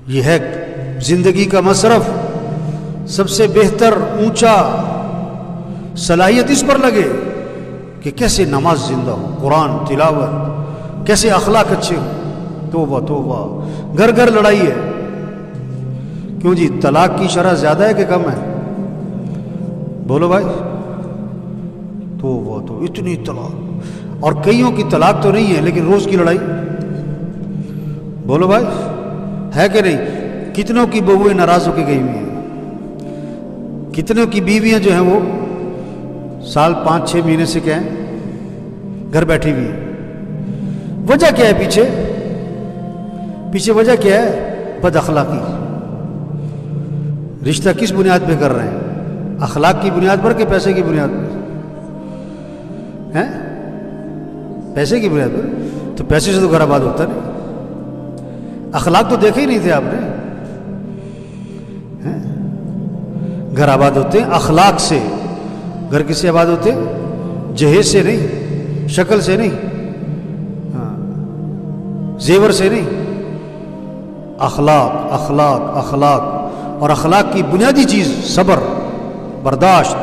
یہ ہے زندگی کا مصرف، سب سے بہتر اونچا صلاحیت اس پر لگے کہ کیسے نماز زندہ ہو، قرآن تلاوت، کیسے اخلاق اچھے ہو۔ توبہ توبہ، گھر گھر لڑائی ہے۔ کیوں جی؟ طلاق کی شرح زیادہ ہے کہ کم ہے؟ بولو بھائی۔ توبہ تو اتنی طلاق، اور کئیوں کی طلاق تو نہیں ہے لیکن روز کی لڑائی۔ بولو بھائی، ہے کہ نہیں؟ کتنوں کی بہویں ناراض ہو کے گئی ہوئی ہیں، کتنوں کی بیویاں جو ہیں وہ سال 5-6 مہینے سے کیا ہیں گھر بیٹھی ہوئی ہیں۔ وجہ کیا ہے؟ پیچھے وجہ کیا ہے؟ بد اخلاقی۔ رشتہ کس بنیاد پہ کر رہے ہیں؟ اخلاق کی بنیاد پر کہ پیسے کی بنیاد پر؟ ہیں؟ پیسے کی بنیاد پر؟ تو پیسے سے تو گھر آباد ہوتا نہیں۔ اخلاق تو دیکھے ہی نہیں تھے آپ نے۔ گھر آباد ہوتے ہیں اخلاق سے۔ گھر کس سے آباد ہوتے ہیں؟ جہیز سے نہیں، شکل سے نہیں، زیور سے نہیں، اخلاق اخلاق اخلاق۔ اور اخلاق کی بنیادی چیز صبر، برداشت،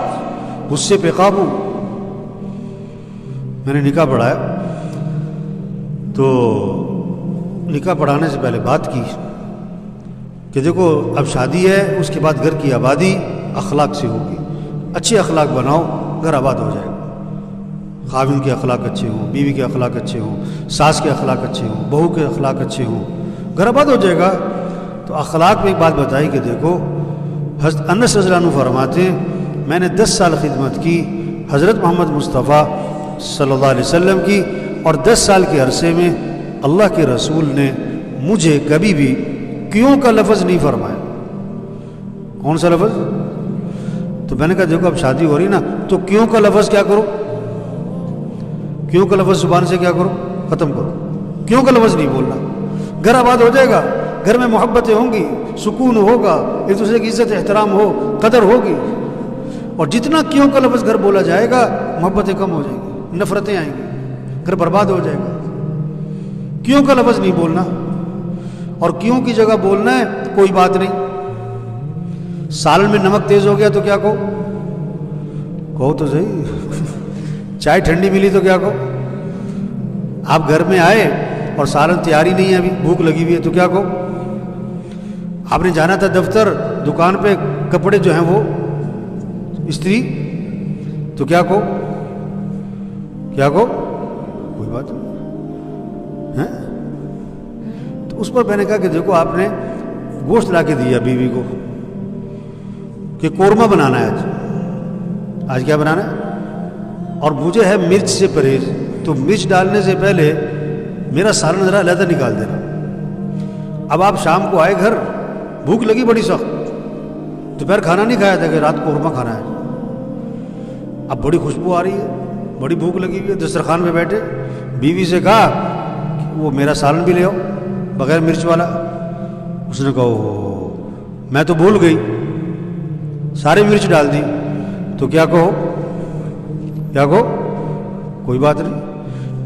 غصے پہ قابو۔ میں نے نکاح پڑھایا تو نکاح پڑھانے سے پہلے بات کی کہ دیکھو اب شادی ہے، اس کے بعد گھر کی آبادی اخلاق سے ہوگی۔ اچھے اخلاق بناؤ، گھر آباد ہو جائے گا۔ خاوند کے اخلاق اچھے ہوں، بیوی کے اخلاق اچھے ہوں، ساس کے اخلاق اچھے ہوں، بہو کے اخلاق اچھے ہوں، گھر آباد ہو جائے گا۔ تو اخلاق میں ایک بات بتائی کہ دیکھو حضرت انس رضی اللہ عنہ فرماتے ہیں میں نے 10 سال خدمت کی حضرت محمد مصطفیٰ صلی اللہ علیہ وسلم کی، اور 10 سال کے عرصے میں اللہ کے رسول نے مجھے کبھی بھی کیوں کا لفظ نہیں فرمایا۔ کون سا لفظ؟ تو میں نے کہا دیکھو اب شادی ہو رہی نا تو کیوں کا لفظ کیا کرو، کیوں کا لفظ زبان سے کیا کرو، ختم کرو۔ کیوں کا لفظ نہیں بولنا، گھر آباد ہو جائے گا، گھر میں محبتیں ہوں گی، سکون ہوگا، ایک دوسرے کی عزت احترام ہو، قدر ہوگی۔ اور جتنا کیوں کا لفظ گھر بولا جائے گا محبتیں کم ہو جائیں گی، نفرتیں آئیں گی، گھر برباد ہو جائے گا۔ کیوں کا لفظ نہیں بولنا، اور کیوں کی جگہ بولنا ہے کوئی بات نہیں۔ سالن میں نمک تیز ہو گیا تو کیا کہو تو صحیح، چائے ٹھنڈی ملی تو کیا کہو۔ آپ گھر میں آئے اور سالن تیاری نہیں ہے، ابھی بھوک لگی ہوئی ہے تو کیا کہو۔ آپ نے جانا تھا دفتر، دکان پہ کپڑے جو ہیں وہ استری، تو کیا کہو کوئی بات نہیں۔ تو اس پر میں نے کہا کہ دیکھو آپ نے گوشت لا کے دیا بیوی کو کہ قورمہ بنانا ہے آج کیا بنانا ہے، اور مجھے ہے مرچ سے پرہیز، تو مرچ ڈالنے سے پہلے میرا سالن ذرا علیحدہ نکال دینا۔ اب آپ شام کو آئے گھر، بھوک لگی بڑی سخت، دوپہر کھانا نہیں کھایا تھا کہ رات کو قورمہ کھانا ہے، اب بڑی خوشبو آ رہی ہے، بڑی بھوک لگی ہوئی ہے، دسترخوان پہ بیٹھے، بیوی سے کہا کہ وہ میرا سالن بھی لے آؤ بغیر مرچ والا۔ اس نے کہا میں تو بھول گئی، سارے مرچ ڈال دی، تو کیا کہو کوئی بات نہیں۔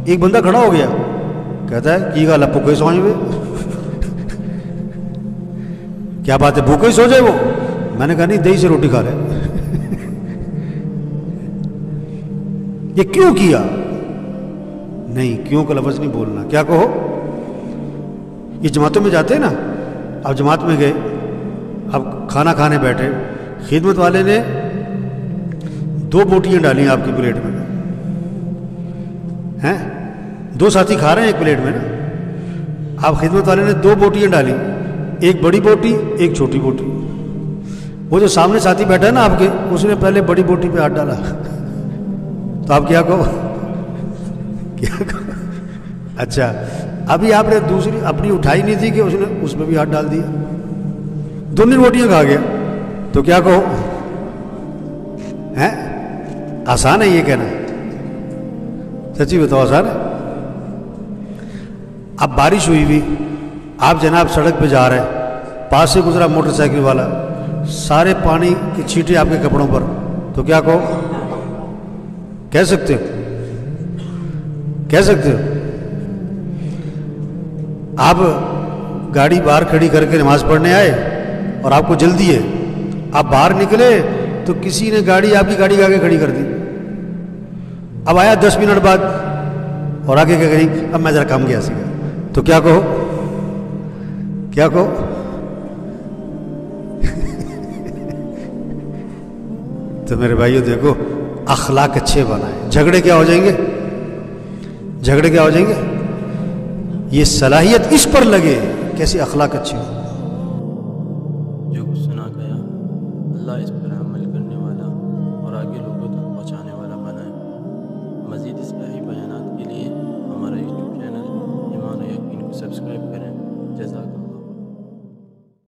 ایک بندہ کھڑا ہو گیا، کہتا ہے کی گل بھوکے سو جائے، کیا بات ہے بھوکے سو جائے وہ؟ میں نے کہا نہیں، دہی سے روٹی کھا لے۔ یہ کیوں کیا؟ نہیں، کیوں کا لفظ نہیں بولنا۔ کیا کہو؟ یہ جماعتوں میں جاتے ہیں نا، اب جماعت میں گئے، اب کھانا کھانے بیٹھے، خدمت والے نے 2 بوٹیاں ڈالی آپ کی پلیٹ میں، ہیں 2 ساتھی کھا رہے ہیں ایک پلیٹ میں نا، آپ خدمت والے نے 2 بوٹیاں ڈالی، ایک بڑی بوٹی ایک چھوٹی بوٹی۔ وہ جو سامنے ساتھی بیٹھا ہے نا آپ کے، اس نے پہلے بڑی بوٹی پہ ہاتھ ڈالا، تو آپ کیا کہو؟ اچھا، ابھی آپ نے دوسری اپنی اٹھائی نہیں تھی کہ اس نے اس میں بھی ہاتھ ڈال دیا، دونوں روٹیاں کھا گیا، تو کیا کہو؟ ہیں آسان ہے یہ کہنا؟ سچی بتاؤ آسان ہے؟ اب بارش ہوئی ہوئی، آپ جناب سڑک پہ جا رہے ہیں، پاس سے گزرا موٹر سائیکل والا، سارے پانی کی چھینٹیں آپ کے کپڑوں پر، تو کیا کہو؟ کہہ سکتے ہو؟ آپ گاڑی باہر کھڑی کر کے نماز پڑھنے آئے اور آپ کو جلدی ہے، آپ باہر نکلے تو کسی نے گاڑی آپ کی گاڑی کے آگے کھڑی کر دی، اب آیا 10 منٹ بعد اور آگے کیا کری، اب میں ذرا کام گیا سی، تو کیا کہو، کیا کہو؟ تو میرے بھائیو دیکھو، اخلاق اچھے بنائیں، جھگڑے کیا ہو جائیں گے، جھگڑے کیا ہو جائیں گے، یہ صلاحیت اس پر لگے کیسے اخلاق اچھے ہو۔ جو کچھ سنا گیا اللہ اس پر عمل کرنے والا اور آگے لوگ